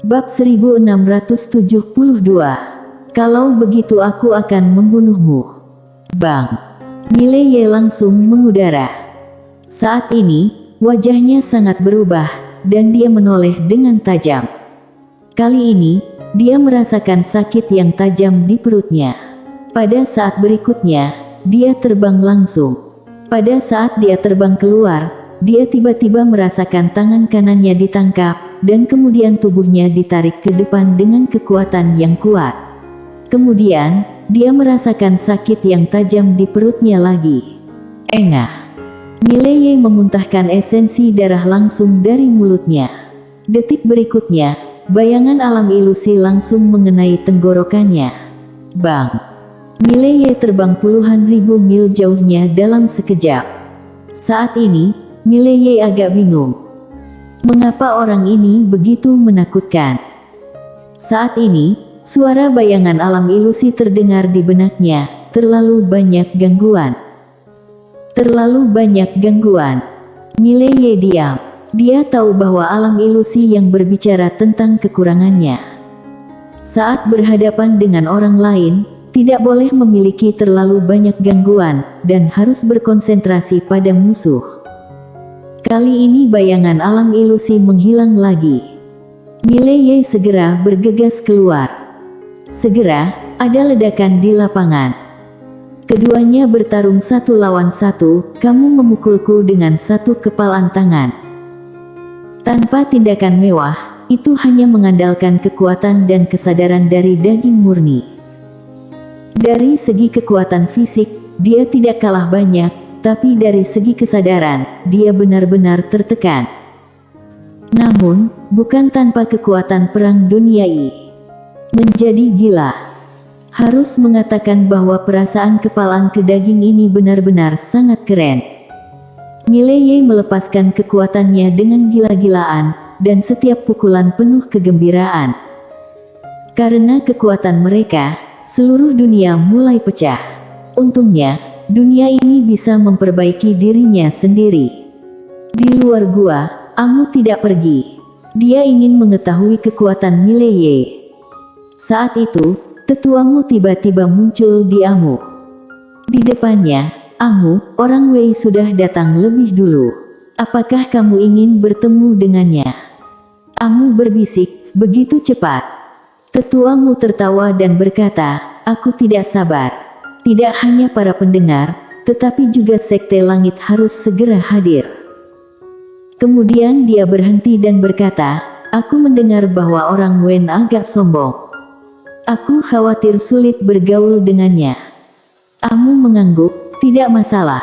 Bab 1672. Kalau begitu aku akan membunuhmu. Bang. Mileye langsung mengudara. Saat ini, wajahnya sangat berubah, dan dia menoleh dengan tajam. Kali ini, dia merasakan sakit yang tajam di perutnya. Pada saat berikutnya, dia terbang langsung. Pada saat dia terbang keluar, dia tiba-tiba merasakan tangan kanannya ditangkap, dan kemudian tubuhnya ditarik ke depan dengan kekuatan yang kuat. Kemudian, dia merasakan sakit yang tajam di perutnya lagi. Engah. Mileye memuntahkan esensi darah langsung dari mulutnya. Detik berikutnya, bayangan alam ilusi langsung mengenai tenggorokannya. Bang. Mileye terbang puluhan ribu mil jauhnya dalam sekejap. Saat ini, Mileye agak bingung. Mengapa orang ini begitu menakutkan? Saat ini, suara bayangan alam ilusi terdengar di benaknya. Terlalu banyak gangguan. Terlalu banyak gangguan. Mileye diam. Dia tahu bahwa alam ilusi yang berbicara tentang kekurangannya. Saat berhadapan dengan orang lain, tidak boleh memiliki terlalu banyak gangguan, dan harus berkonsentrasi pada musuh. Kali ini bayangan alam ilusi menghilang lagi. Mileye segera bergegas keluar. Segera, ada ledakan di lapangan. Keduanya bertarung satu lawan satu, kamu memukulku dengan satu kepalan tangan. Tanpa tindakan mewah, itu hanya mengandalkan kekuatan dan kesadaran dari daging murni. Dari segi kekuatan fisik, dia tidak kalah banyak, tapi dari segi kesadaran, dia benar-benar tertekan. Namun, bukan tanpa kekuatan perang duniai. Menjadi gila. Harus mengatakan bahwa perasaan kepalan ke daging ini benar-benar sangat keren. Mileye melepaskan kekuatannya dengan gila-gilaan, dan setiap pukulan penuh kegembiraan. Karena kekuatan mereka, seluruh dunia mulai pecah. Untungnya, dunia ini bisa memperbaiki dirinya sendiri. Di luar gua, Amu tidak pergi. Dia ingin mengetahui kekuatan Mileye. Saat itu, tetuamu tiba-tiba muncul di Amu. Di depannya, Amu, orang Wei sudah datang lebih dulu. Apakah kamu ingin bertemu dengannya? Amu berbisik, begitu cepat. Tetuamu tertawa dan berkata, aku tidak sabar. Tidak hanya para pendengar, tetapi juga Sekte Langit harus segera hadir. Kemudian dia berhenti dan berkata, aku mendengar bahwa orang Wen agak sombong. Aku khawatir sulit bergaul dengannya. Amu mengangguk, tidak masalah.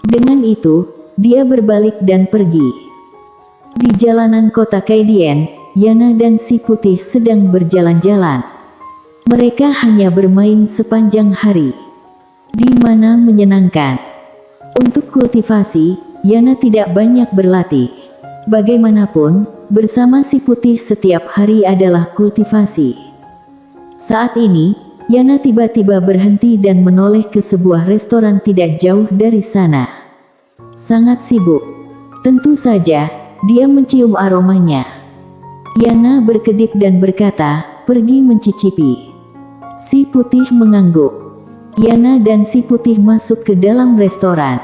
Dengan itu, dia berbalik dan pergi. Di jalanan kota Kaidien, Yana dan si putih sedang berjalan-jalan. Mereka hanya bermain sepanjang hari. Di mana menyenangkan. Untuk kultivasi, Yana tidak banyak berlatih. Bagaimanapun, bersama si putih setiap hari adalah kultivasi. Saat ini, Yana tiba-tiba berhenti dan menoleh ke sebuah restoran tidak jauh dari sana. Sangat sibuk. Tentu saja, dia mencium aromanya. Yana berkedip dan berkata, pergi mencicipi. Si putih mengangguk. Yana dan si putih masuk ke dalam restoran.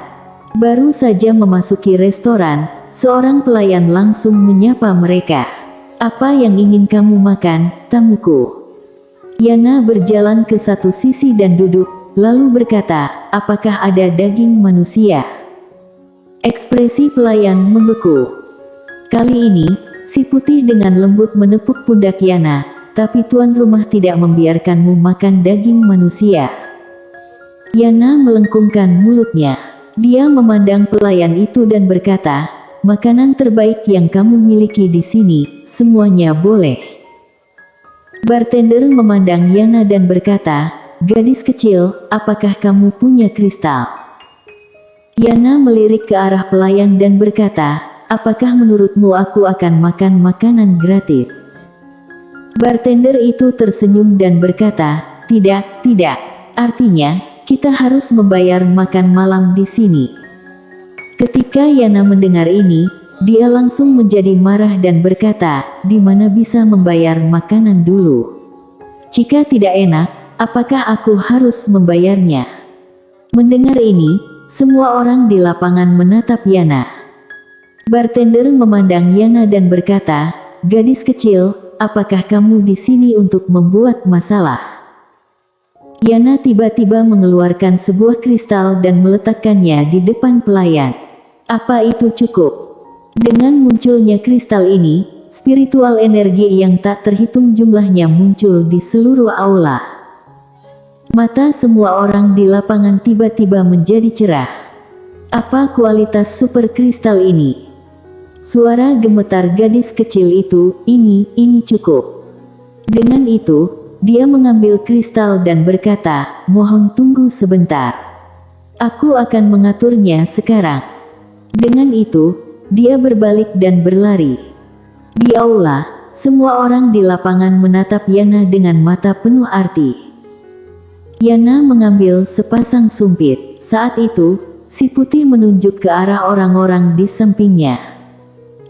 Baru saja memasuki restoran, seorang pelayan langsung menyapa mereka. Apa yang ingin kamu makan, tamuku? Yana berjalan ke satu sisi dan duduk, lalu berkata, apakah ada daging manusia? Ekspresi pelayan membeku. Kali ini, si putih dengan lembut menepuk pundak Yana, tapi tuan rumah tidak membiarkanmu makan daging manusia. Yana melengkungkan mulutnya. Dia memandang pelayan itu dan berkata, makanan terbaik yang kamu miliki di sini, semuanya boleh. Bartender memandang Yana dan berkata, gadis kecil, apakah kamu punya kristal? Yana melirik ke arah pelayan dan berkata, apakah menurutmu aku akan makan makanan gratis? Bartender itu tersenyum dan berkata, tidak, tidak. Artinya, kita harus membayar makan malam di sini. Ketika Yana mendengar ini, dia langsung menjadi marah dan berkata, "Di mana bisa membayar makanan dulu? Jika tidak enak, apakah aku harus membayarnya?" Mendengar ini, semua orang di lapangan menatap Yana. Bartender memandang Yana dan berkata, "Gadis kecil, apakah kamu di sini untuk membuat masalah?" Yana tiba-tiba mengeluarkan sebuah kristal dan meletakkannya di depan pelayan. "Apa itu cukup?" Dengan munculnya kristal ini, spiritual energi yang tak terhitung jumlahnya muncul di seluruh aula. Mata semua orang di lapangan tiba-tiba menjadi cerah. "Apa kualitas super kristal ini?" Suara gemetar gadis kecil itu, ini cukup." Dengan itu, dia mengambil kristal dan berkata, "Mohon tunggu sebentar. Aku akan mengaturnya sekarang." Dengan itu, dia berbalik dan berlari. Di aula, semua orang di lapangan menatap Yana dengan mata penuh arti. Yana mengambil sepasang sumpit. Saat itu, si putih menunjuk ke arah orang-orang di sampingnya.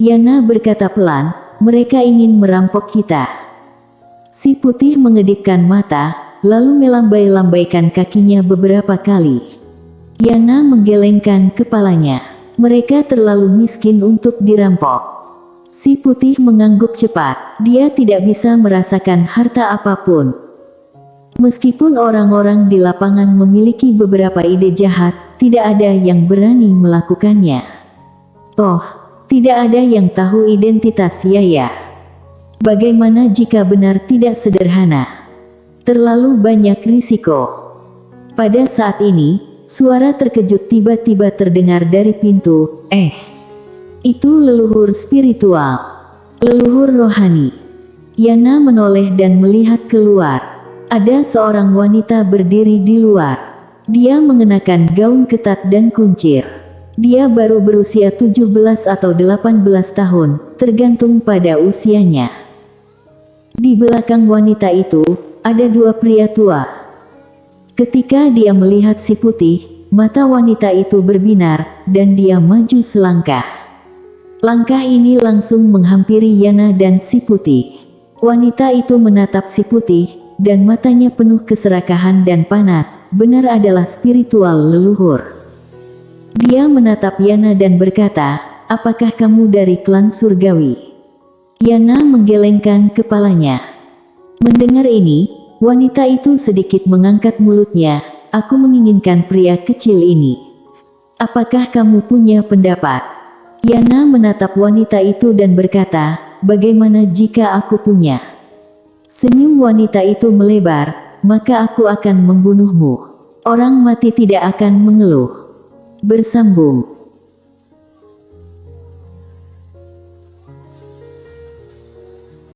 Yana berkata pelan, "Mereka ingin merampok kita." Si putih mengedipkan mata, lalu melambai-lambaikan kakinya beberapa kali. Yana menggelengkan kepalanya. "Mereka terlalu miskin untuk dirampok." Si putih mengangguk cepat. Dia tidak bisa merasakan harta apapun. Meskipun orang-orang di lapangan memiliki beberapa ide jahat, tidak ada yang berani melakukannya. Toh, tidak ada yang tahu identitas Yaya. Bagaimana jika benar tidak sederhana? Terlalu banyak risiko. Pada saat ini, suara terkejut tiba-tiba terdengar dari pintu. Itu leluhur spiritual. Leluhur rohani. Yana menoleh dan melihat keluar. Ada seorang wanita berdiri di luar. Dia mengenakan gaun ketat dan kuncir. Dia baru berusia 17 atau 18 tahun, tergantung pada usianya. Di belakang wanita itu, ada dua pria tua. Ketika dia melihat si putih, mata wanita itu berbinar, dan dia maju selangkah. Langkah ini langsung menghampiri Yana dan si putih. Wanita itu menatap si putih, dan matanya penuh keserakahan dan panas. Benar adalah spiritual leluhur. Dia menatap Yana dan berkata, "Apakah kamu dari klan surgawi?" Yana menggelengkan kepalanya. Mendengar ini, wanita itu sedikit mengangkat mulutnya. "Aku menginginkan pria kecil ini. Apakah kamu punya pendapat?" Yana menatap wanita itu dan berkata, "Bagaimana jika aku punya?" Senyum wanita itu melebar, "Maka aku akan membunuhmu." Orang mati tidak akan mengeluh. Bersambung.